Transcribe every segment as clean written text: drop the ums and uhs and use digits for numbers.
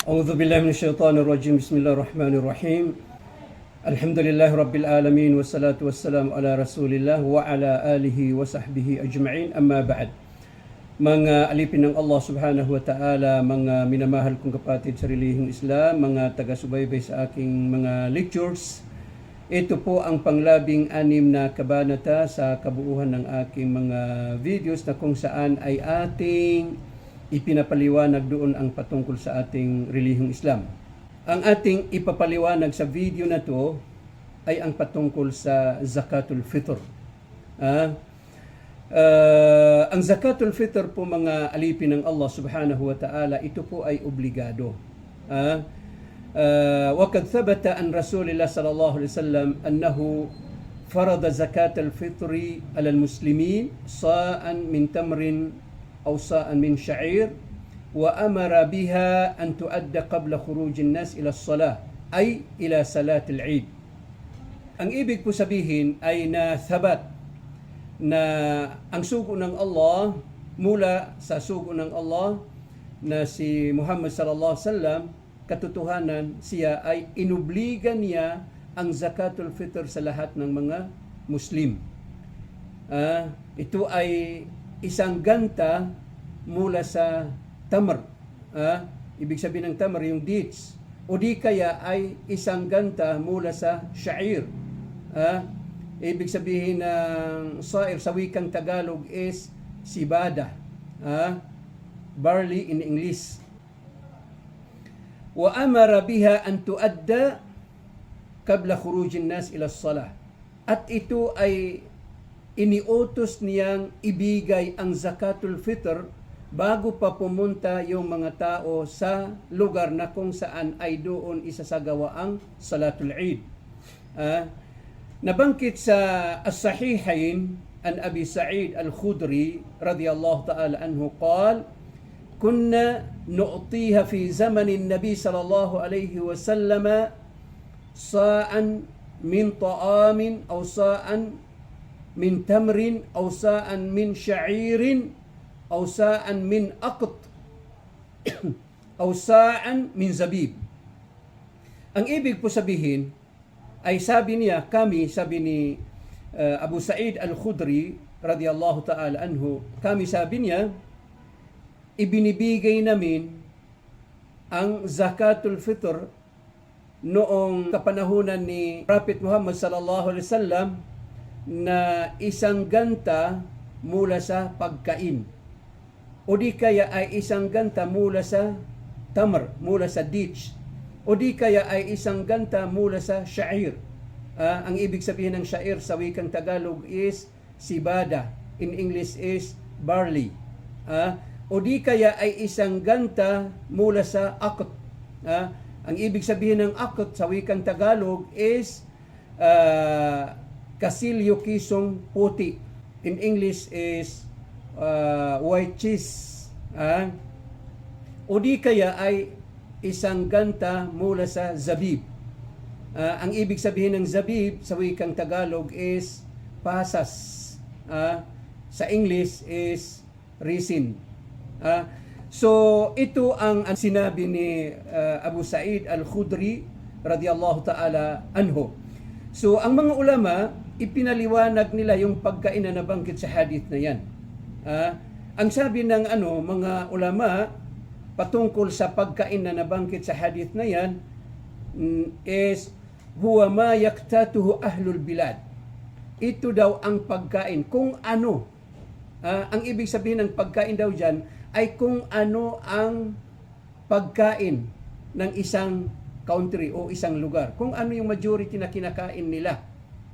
أعوذ بالله من الشيطان الرجيم. بسم الله الرحمن الرحيم. الحمد لله رب العالمين والصلاة والسلام على رسول الله وعلى آله وصحبه أجمعين. أما بعد. Mga alipin ng Allah subhanahu wa ta'ala, mga minamahal kong kapatid sa relihiyong Islam, mga taga-subaybay sa aking mga lectures. Ito po ang panglabing-anim na kabanata sa kabuuhan ng aking mga videos na kung saan ay ating ipinapaliwanag doon ang patungkol sa ating relihiyong Islam. Ang ating ipapaliwanag sa video na to ay ang patungkol sa Zakatul Fitr. Ang Zakatul Fitr po, mga alipin ng Allah subhanahu wa ta'ala, ito po ay obligado. وقد ثبت عن رسول الله صلى الله عليه وسلم أنه فرض زكاة الفطر على المسلمين صاعا من تمر أو صاعا من شعير وأمر بها أن تؤدى قبل خروج الناس إلى الصلاة أي إلى صلاة العيد. Ang ibig po sabihin ay nathabat na ang sugo ng Allah mula sa sugo ng Allah na si Muhammad sallallahu alaihi wasallam, katotohanan siya ay inubliga niya ang Zakatul Fitr sa lahat ng mga Muslim. Ito ay isang ganta mula sa tamar. Ibig sabihin ng tamar yung dates. O di kaya ay isang ganta mula sa sha'ir. Ibig sabihin ng sa'ir sa wikang Tagalog is sibada. Barley in English. Wa amara biha an tuadda qabla khurujin nas ila salah. At ito ay iniutos niyang ibigay ang Zakatul Fitr bago pa pumunta yung mga tao sa lugar na kung saan ay doon isasagawa ang Salatul Eid. Nabangkit sa As-Sahihain an Abi Sa'id Al-Khudri radiyallahu ta'ala anhu qala kunna nu'tiha fi zamanin Nabi sallallahu alayhi wa sallam sa'an min ta'amin aw sa'an min tamrin aw sa'an min sha'irin aw sa'an min aqt aw sa'an min zabib. Ang ibig po sabihin ay sabi niya, sabi ni Abu Sa'id Al-Khudri radiyallahu ta'ala anhu, sabi niya, ibinibigay namin ang Zakatul Fitr noong kapanahunan ni Prophet Muhammad sallallahu alaihi wasallam na isang ganta mula sa pagkain. O di kaya ay isang ganta mula sa tamar, mula sa dates. O di kaya ay isang ganta mula sa sha'ir. Ang ibig sabihin ng sha'ir sa wikang Tagalog is sibada. In English is barley. O di kaya ay isang ganta mula sa akot. Ang ibig sabihin ng akot sa wikang Tagalog is kasilyo kisong puti. In English is white cheese. O di kaya ay isang ganta mula sa zabib. Ang ibig sabihin ng zabib sa wikang Tagalog is pasas. Sa English is resin. So ito ang sinabi ni Abu Sa'id Al-Khudri radiyallahu ta'ala anhu. So ang mga ulama, ipinaliwanag nila yung pagkain na nabanggit sa hadith na yan. Ang sabi ng mga ulama patungkol sa pagkain na nabanggit sa hadith na yan is huwa ma yaktatuhu ahlul bilad. Ito daw ang pagkain kung ano. Ang ibig sabihin ng pagkain daw dyan ay kung ano ang pagkain ng isang country o isang lugar. Kung ano yung majority na kinakain nila.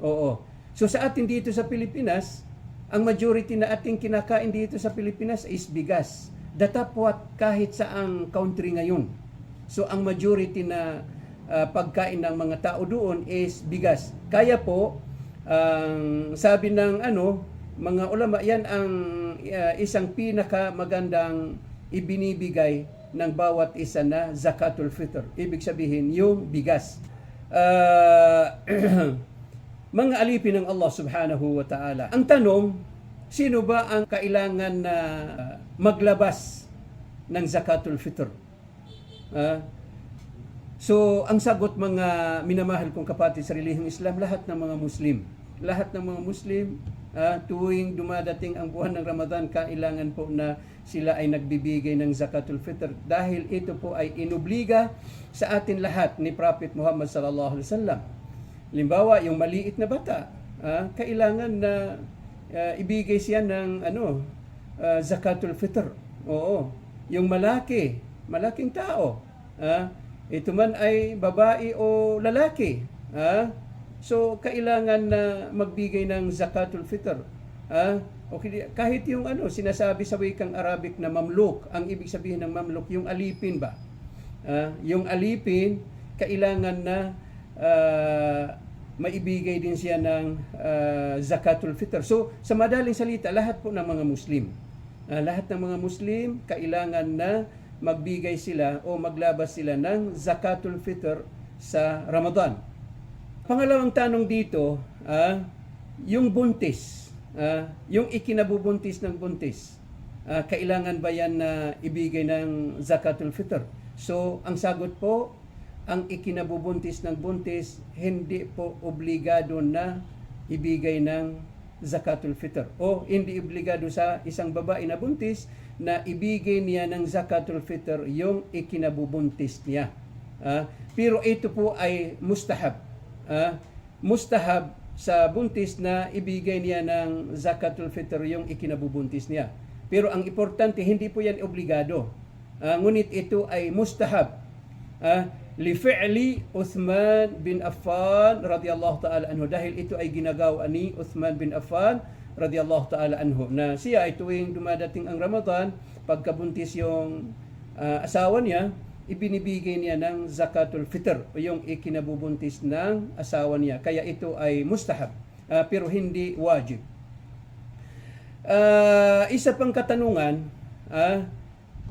Oo. So sa atin dito sa Pilipinas, ang majority na ating kinakain dito sa Pilipinas is bigas. Datapwat kahit saang country ngayon. So ang majority na pagkain ng mga tao doon is bigas. Kaya po, sabi ng mga ulama, yan ang isang pinakamagandang ibinibigay ng bawat isa na Zakatul Fitr. Ibig sabihin, yung bigas. Mga alipin ng Allah subhanahu wa ta'ala. Ang tanong, sino ba ang kailangan na maglabas ng Zakatul Fitr? So, ang sagot mga minamahal kong kapatid sa relihiyong Islam, lahat ng mga Muslim. Lahat ng mga Muslim, tuwing dumadating ang buwan ng Ramadan, kailangan po na sila ay nagbibigay ng zakatul fitr. Dahil ito po ay inobliga sa atin lahat ni Prophet Muhammad sallallahu alaihi wasallam. Halimbawa, yung maliit na bata, kailangan na ibigay siya ng zakatul fitr. Oo. Yung malaking tao, ito man ay babae o lalaki, so kailangan na magbigay ng zakatul fitr. Okay, kahit yung sinasabi sa wikang Arabic na mamluk, ang ibig sabihin ng mamluk, yung alipin ba? Yung alipin, kailangan na maibigay din siya ng zakatul fitr. So, sa madaling salita, lahat po ng mga Muslim, lahat ng mga Muslim, kailangan na magbigay sila o maglabas sila ng zakatul fitr sa Ramadan. Pangalawang tanong dito, yung buntis, yung ikinabubuntis ng buntis, kailangan ba yan na ibigay ng zakatul fitr? So, ang sagot po, ang ikinabubuntis ng buntis, hindi po obligado na ibigay ng zakatul fitr. O hindi obligado sa isang babae na buntis na ibigay niya ng zakatul fitr yung ikinabubuntis niya. Pero ito po ay mustahab. Mustahab sa buntis na ibigay niya ng zakatul fitr yung ikinabubuntis niya. Pero ang importante, hindi po yan obligado. Ngunit ito ay mustahab. Lifi'li Uthman bin Affan radiyallahu ta'ala anhu, dahil ito ay ginagawa ni Uthman bin Affan radiyallahu ta'ala anhu, na siya ay tuwing dumadating ang Ramadan, pagkabuntis yung asawa niya, ibinibigay niya ng zakatul fitr o yung ikinabubuntis ng asawa niya. Kaya ito ay mustahab, pero hindi wajib. Isa pang katanungan,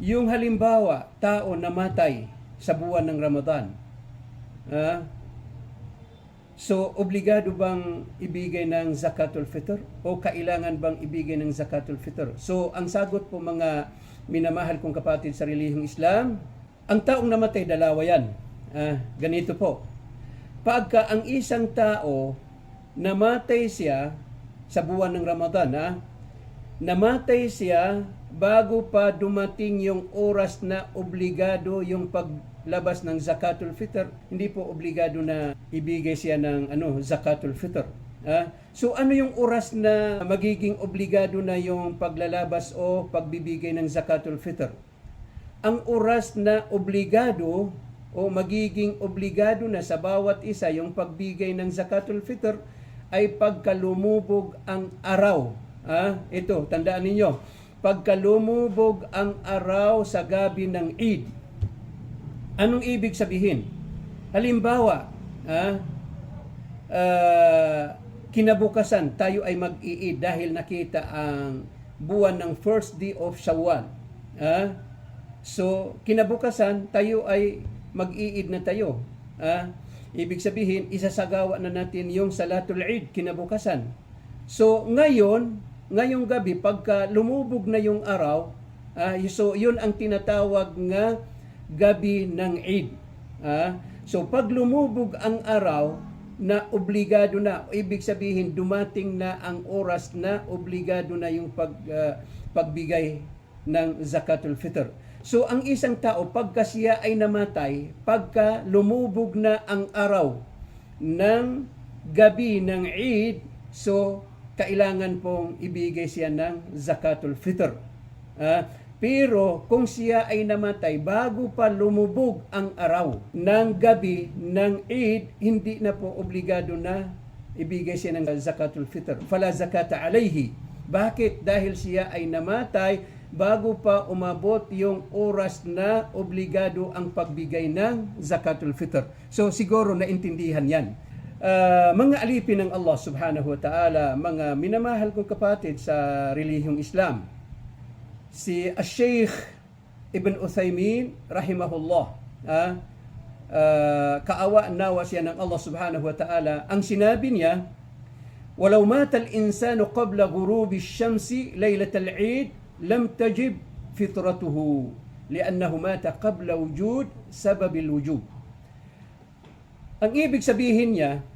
yung halimbawa, tao namatay sa buwan ng Ramadan. So, obligado bang ibigay ng zakatul fitr? O kailangan bang ibigay ng zakatul fitr? So, ang sagot po mga minamahal kong kapatid sa relihiyong Islam, ang taong namatay, dalawa yan. Ganito po. Pagka ang isang tao, namatay siya sa buwan ng Ramadan, namatay siya bago pa dumating yung oras na obligado yung paglabas ng zakatul fitr, hindi po obligado na ibigay siya ng zakatul fitr. So ano yung oras na magiging obligado na yung paglalabas o pagbibigay ng zakatul fitr? Ang oras na obligado o magiging obligado na sa bawat isa yung pagbigay ng zakatul fitr ay pagka lumubog ang araw. Ito, tandaan ninyo, pagka lumubog ang araw sa gabi ng Eid. Anong ibig sabihin? Halimbawa, kinabukasan tayo ay mag-i-Eid dahil nakita ang buwan ng first day of Shawwal. So, kinabukasan tayo ay mag-i-Eid na tayo. Ibig sabihin, isasagawa na natin yung Salatul Eid kinabukasan. So, ngayong gabi, pagka lumubog na yung araw, so yun ang tinatawag nga gabi ng Eid. So pag lumubog ang araw na obligado na, ibig sabihin dumating na ang oras na obligado na yung pagbigay ng zakatul fitr. So ang isang tao, pagka siya ay namatay, pagka lumubog na ang araw ng gabi ng Eid, so kailangan pong ibigay siya ng zakatul fitr. Pero kung siya ay namatay bago pa lumubog ang araw ng gabi ng Eid, hindi na po obligado na ibigay siya ng zakatul fitr. Fala zakata alayhi. Bakit? Dahil siya ay namatay bago pa umabot yung oras na obligado ang pagbigay ng zakatul fitr. So siguro naintindihan yan. Mga alipin ng Allah subhanahu wa ta'ala, mga minamahal kong kapatid sa relihiyong Islam, si Sheikh Ibn Uthaymin rahimahullah, kaawa nawa siya ng Allah subhanahu wa ta'ala, ang sinabi niya, "Walau mata al-insanu qabla ghurubi asy-syamsi laylatal Eid lam tajib fitratuhu li'annahu mata qabla wujud sababil wujub." Ang ibig sabihin niya,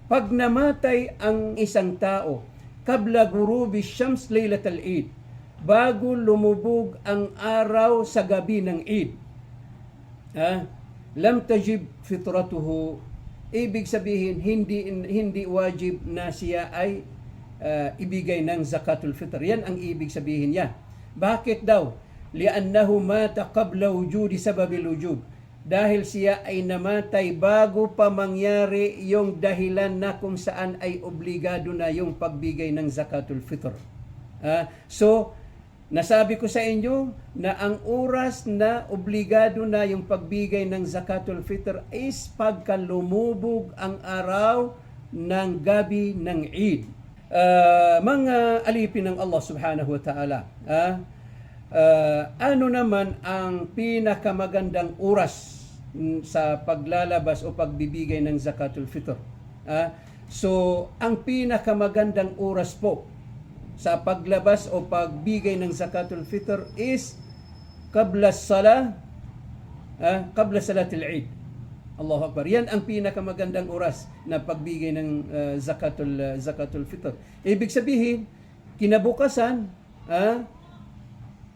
pag namatay ang isang tao, kabla gurubi syams laylatal Eid, bago lumubog ang araw sa gabi ng Eid, lam tajib fitratuhu, ibig sabihin hindi wajib na siya ay ibigay ng zakatul fitr. Yan ang ibig sabihin niya. Bakit daw? Li'annahu mata qabla wujudi sababil wujub, dahil siya ay namatay bago pa mangyari yung dahilan na kung saan ay obligado na yung pagbigay ng zakatul fitr. So, nasabi ko sa inyo na ang oras na obligado na yung pagbigay ng zakatul fitr is pagka lumubog ang araw ng gabi ng Eid. Mga alipin ng Allah subhanahu wa ta'ala, ano naman ang pinakamagandang oras sa paglalabas o pagbibigay ng zakatul fitr? So, ang pinakamagandang oras po sa paglabas o pagbigay ng zakatul fitr is qabla salatil Eid. Allahu Akbar. Yan ang pinakamagandang oras na pagbigay ng zakatul fitr. Ibig sabihin, kinabukasan,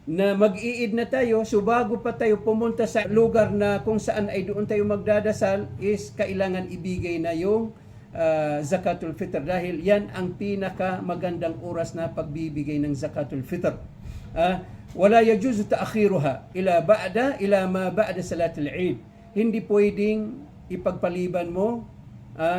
na mag-iid na tayo, so bago pa tayo pumunta sa lugar na kung saan ay doon tayo magdadasal, is kailangan ibigay na yung zakatul fitr, dahil yan ang pinaka magandang oras na pagbibigay ng zakatul fitr. Wala yajuzu ta'khiruha ila ma ba'da salatul Eid. Hindi pwedeng ipagpaliban mo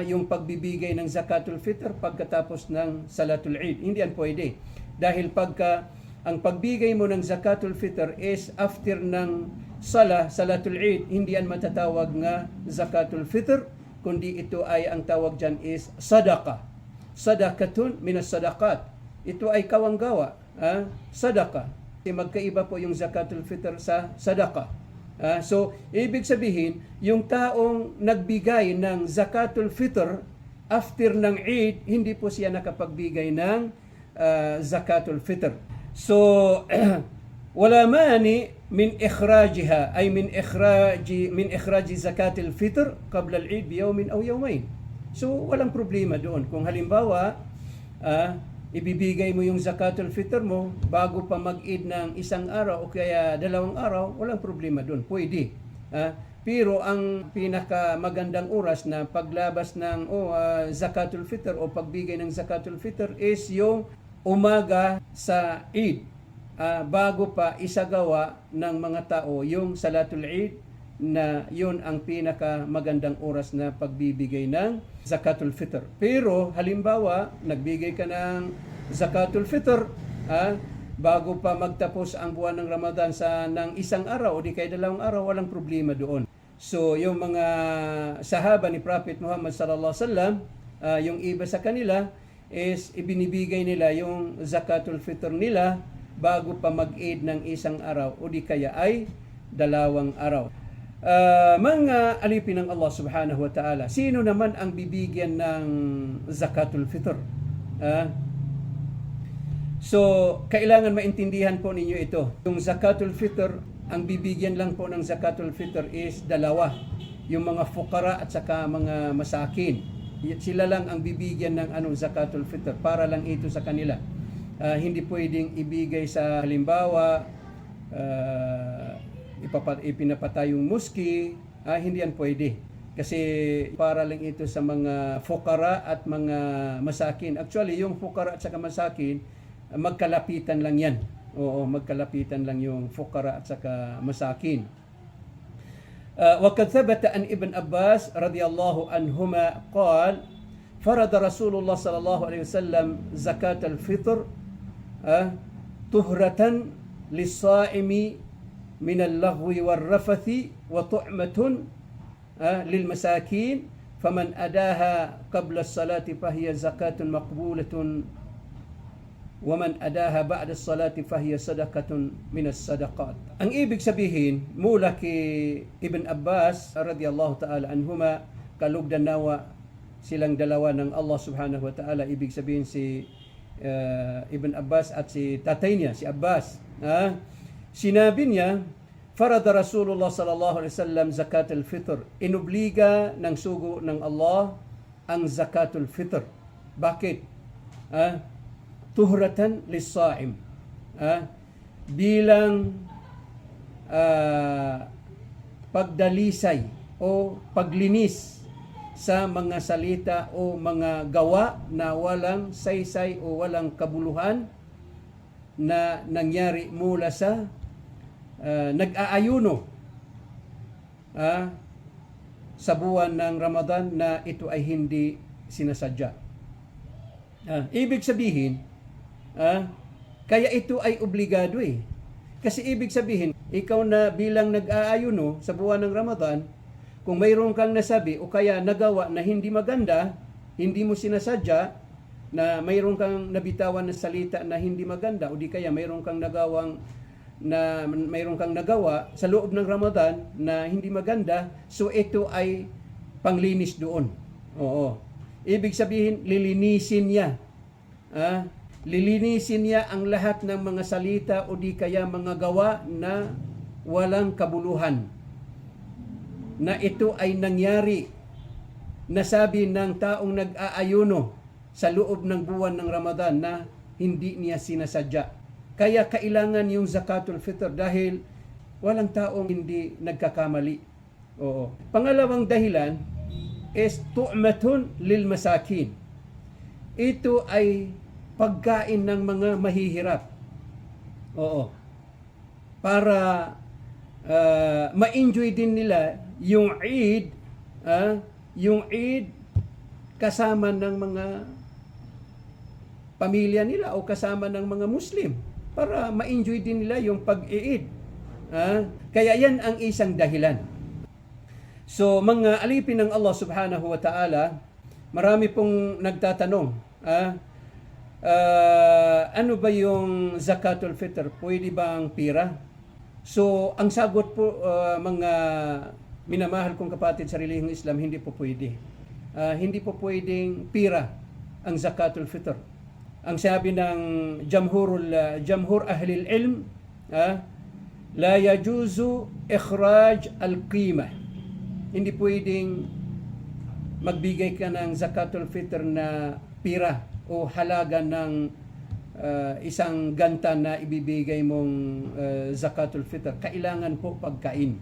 yung pagbibigay ng zakatul fitr pagkatapos ng salatul Eid. Hindi yan pwede, dahil pagka ang pagbigay mo ng zakatul fitr is after ng salatul Eid, hindi yan matatawag nga zakatul fitr, kundi ito ay ang tawag dyan is sadaqah. Sadaqatun minas sadaqat. Ito ay kawanggawa, sadaqah. Magkaiba po yung zakatul fitr sa sadaqah. So, ibig sabihin, yung taong nagbigay ng zakatul fitr after ng Eid, hindi po siya nakapagbigay ng zakatul fitr. So, wala mani min ikhrajiha, ay min ikhraji zakatil fitr qabla al-Eid bi yawmin aw yawmayn. So, walang problema doon. Kung halimbawa, ibibigay mo yung zakatul fitr mo bago pa mag-Eid ng isang araw o kaya 2 araw, walang problema doon. Pwede. Pero ang pinakamagandang oras na paglabas ng zakatul fitr o pagbigay ng zakatul fitr is yung umaga sa Eid, bago pa isagawa ng mga tao yung salatul Eid, na yun ang pinaka magandang oras na pagbibigay ng zakatul fitr. Pero halimbawa, nagbigay ka ng zakatul fitr bago pa magtapos ang buwan ng Ramadan ng isang araw o di kaya 2 araw, walang problema doon. So yung mga sahaba ni Prophet Muhammad sallallahu alaihi wasallam, yung iba sa kanila is ibinibigay nila yung zakatul fitr nila bago pa mag-Eid ng isang araw o di kaya ay 2 araw. Mga alipin ng Allah subhanahu wa ta'ala, sino naman ang bibigyan ng zakatul fitr? So, kailangan maintindihan po ninyo ito. Yung zakatul fitr, ang bibigyan lang po ng zakatul fitr is 2. Yung mga fuqara at saka mga masakin. Sila lang ang bibigyan ng zakatul fitr, para lang ito sa kanila. Hindi pwedeng ibigay sa halimbawa, ipinapatay yung muski, hindi yan pwede. Kasi para lang ito sa mga fuqara at mga masakin. Actually, yung fuqara at saka masakin, magkalapitan lang yan. Oo, magkalapitan lang yung fuqara at saka masakin. وقد ثبت عن ابن عباس رضي الله عنهما قال فرض رسول الله صلى الله عليه وسلم زكاة الفطر طهرة للصائم من اللغو والرفث وطعمة للمساكين فمن أداها قبل الصلاة فهي زكاة مقبولة وَمَنْ أَدَاهَا بَعْدَ الصَّلَاةِ فَهِيَ صَدَقَةٌ مِنَ الصَّدَقَاتِ. Ang ibig sabihin, mula kay Ibn Abbas radiyallahu ta'ala anhuma, kalugdan nawa silang dalawa ng Allah subhanahu wa ta'ala, ibig sabihin si Ibn Abbas at si tatay niya, si Abbas. Sinabi niya, farada Rasulullah sallallahu alaihi wasallam zakatul fitr. Inobliga ng sugo ng Allah ang zakatul fitr. Bakit? Tuhratan lis-sa'im. Bilang pagdalisay o paglinis sa mga salita o mga gawa na walang saysay o walang kabuluhan na nangyari mula sa nag-aayuno sa buwan ng Ramadan na ito ay hindi sinasadya. Ibig sabihin, kaya ito ay obligado eh. Kasi ibig sabihin, ikaw na bilang nag-aayuno sa buwan ng Ramadan, kung mayroon kang nasabi o kaya nagawa na hindi maganda, hindi mo sinasadya, na mayroon kang nabitawan na salita na hindi maganda, o di kaya mayroon kang nagawa sa loob ng Ramadan na hindi maganda, so ito ay panglinis doon. Oo. Ibig sabihin, lilinisin niya. Lilinisin niya ang lahat ng mga salita o di kaya mga gawa na walang kabuluhan. Na ito ay nangyari, nasabi ng taong nag-aayuno sa loob ng buwan ng Ramadan na hindi niya sinasadya. Kaya kailangan yung zakatul fitr dahil walang taong hindi nagkakamali. Oo. Pangalawang dahilan is tu'matun lil masakin. Ito ay pagkain ng mga mahihirap. Oo. Para ma-enjoy din nila yung Eid, kasama ng mga pamilya nila o kasama ng mga Muslim para ma-enjoy din nila yung pag-Eid. Kaya yan ang isang dahilan. So mga alipin ng Allah subhanahu wa ta'ala, marami pong nagtatanong, ano ba yung zakatul fitr? Pwede bang pira? So ang sagot po, mga minamahal kong kapatid sa relihiyong Islam, hindi po pwede. Hindi po pwedeng pira ang zakatul fitr. Ang sabi ng jamhur ahlil ilm, la yajuzu ikhraj al-qimah. Hindi pwedeng magbigay ka ng zakatul fitr na pira o halaga ng isang ganta na ibibigay mong zakatul fitr. Kailangan po pagkain.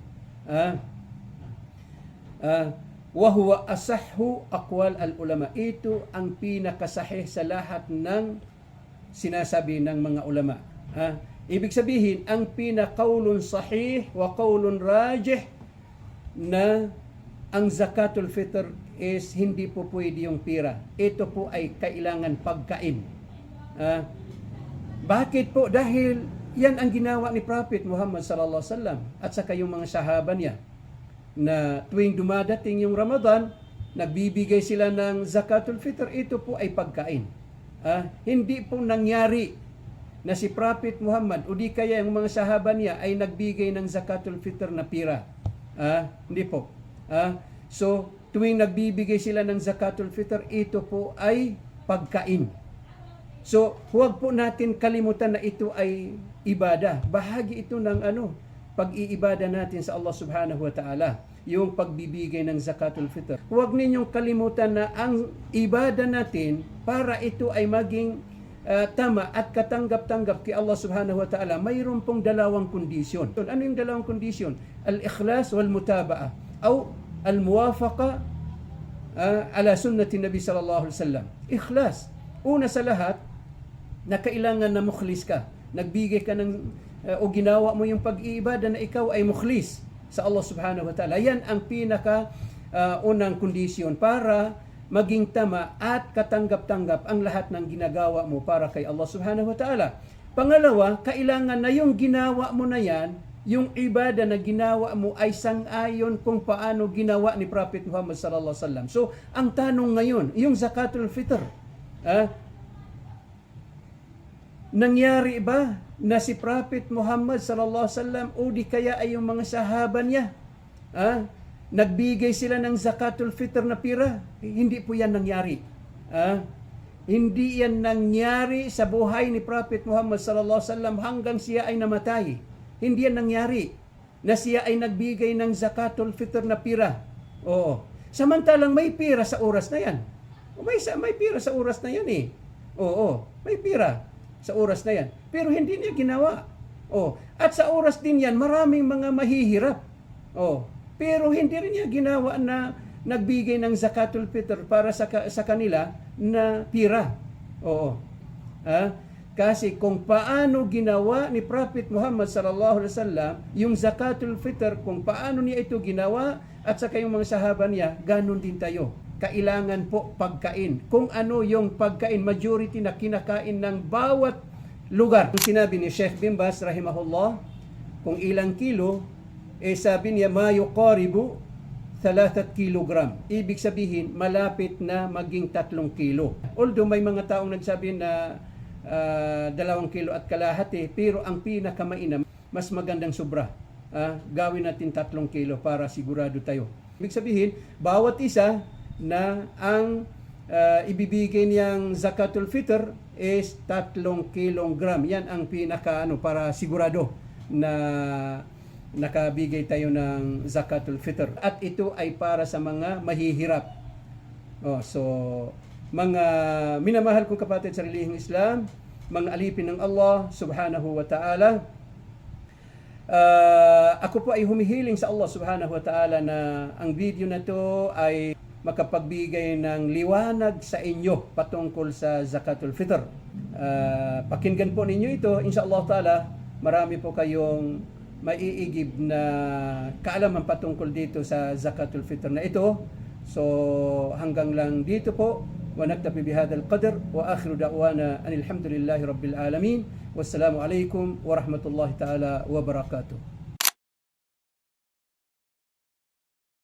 Wa huwa asahhu aqwal al-ulama. Ito ang pinakasahih sa lahat ng sinasabi ng mga ulama. Ibig sabihin, ang pinakaulun sahih wa qaulun rajih na ang zakatul fitr is hindi po pwede yung pira. Ito po ay kailangan pagkain. Bakit po? Dahil yan ang ginawa ni Prophet Muhammad sallallahu alaihi wasallam at saka yung mga sahaba niya, na tuwing dumadating yung Ramadan, nagbibigay sila ng zakatul fitr. Ito po ay pagkain. Hindi po nangyari na si Prophet Muhammad o di kaya yung mga sahaba niya ay nagbigay ng zakatul fitr na pira. Hindi po. So, tuwing nagbibigay sila ng zakatul fitr, ito po ay pagkain. So, huwag po natin kalimutan na ito ay ibada. Bahagi ito ng pag-iibada natin sa Allah subhanahu wa ta'ala, yung pagbibigay ng zakatul fitr. Huwag ninyong kalimutan na ang ibada natin para ito ay maging tama at katanggap-tanggap kay Allah subhanahu wa ta'ala, mayroon pong dalawang kondisyon. Ano yung dalawang kondisyon? Al-ikhlas wal-mutaba'a o al-muwafaqa ala sunnati Nabi sallallahu alaihi wasallam. Ikhlas. Una sa lahat, na kailangan na mukhlis ka. Nagbigay ka ng o ginawa mo yung pag-iibada na ikaw ay mukhlis sa Allah subhanahu wa ta'ala. Yan ang pinaka unang kondisyon para maging tama at katanggap-tanggap ang lahat ng ginagawa mo para kay Allah subhanahu wa ta'ala. Pangalawa, kailangan na yung ginawa mo na yan, yung ibada na ginawa mo ay sang-ayon kung paano ginawa ni Prophet Muhammad sallallahu alaihi wasallam. So, ang tanong ngayon, yung zakatul fitr, nangyari ba na si Prophet Muhammad sallallahu alaihi wasallam o di kaya ay yung mga sahaba niya, nagbigay sila ng zakatul fitr na pira? Hindi po yan nangyari. Hindi yan nangyari sa buhay ni Prophet Muhammad sallallahu alaihi wasallam hanggang siya ay namatay. Hindi yan nangyari. na siya ay nagbigay ng zakatul fitr na pira. Oo. Samantalang may pira sa oras na yan. May pira sa oras na yan eh. Oo. May pira sa oras na yan. Pero hindi niya ginawa. Oh, at sa oras din yan, maraming mga mahihirap. Oh, pero hindi rin niya ginawa na nagbigay ng zakatul fitr para sa kanila na pira. Oo. Kasi kung paano ginawa ni Prophet Muhammad sallallahu alaihi wasallam yung zakatul fitr, kung paano niya ito ginawa at saka yung mga sahaba niya, ganun din tayo. Kailangan po pagkain. Kung ano yung pagkain, majority na kinakain ng bawat lugar. Kung sinabi ni Sheikh bin Baz rahimahullah, kung ilang kilo, sabi niya, ma yuqaribu 3 kilogram. Ibig sabihin, malapit na maging 3 kilo. Although may mga taong nagsabi na 2 kilo at kalahati, pero ang pinakamainam, mas magandang sobra. Gawin natin 3 kilo para sigurado tayo. Ibig sabihin, bawat isa na ang ibibigay niyang zakatul fitr is 3 kilogram. Yan ang para sigurado na nakabigay tayo ng zakatul fitr. At ito ay para sa mga mahihirap. So, mga minamahal kong kapatid sa relihiyong Islam, mga alipin ng Allah subhanahu wa ta'ala, ako po ay humihiling sa Allah subhanahu wa ta'ala na ang video na to ay makapagbigay ng liwanag sa inyo patungkol sa zakatul fitr. Pakinggan po ninyo ito, insyaAllah ta'ala, marami po kayong maiigib na kaalaman patungkol dito sa zakatul fitr na ito. So hanggang lang dito po, wa naktafi bihadal qadr wa akhiru da'wana anil hamdulillahi rabbil alamin. Wassalamu alaikum wa rahmatullahi ta'ala wa barakatuh.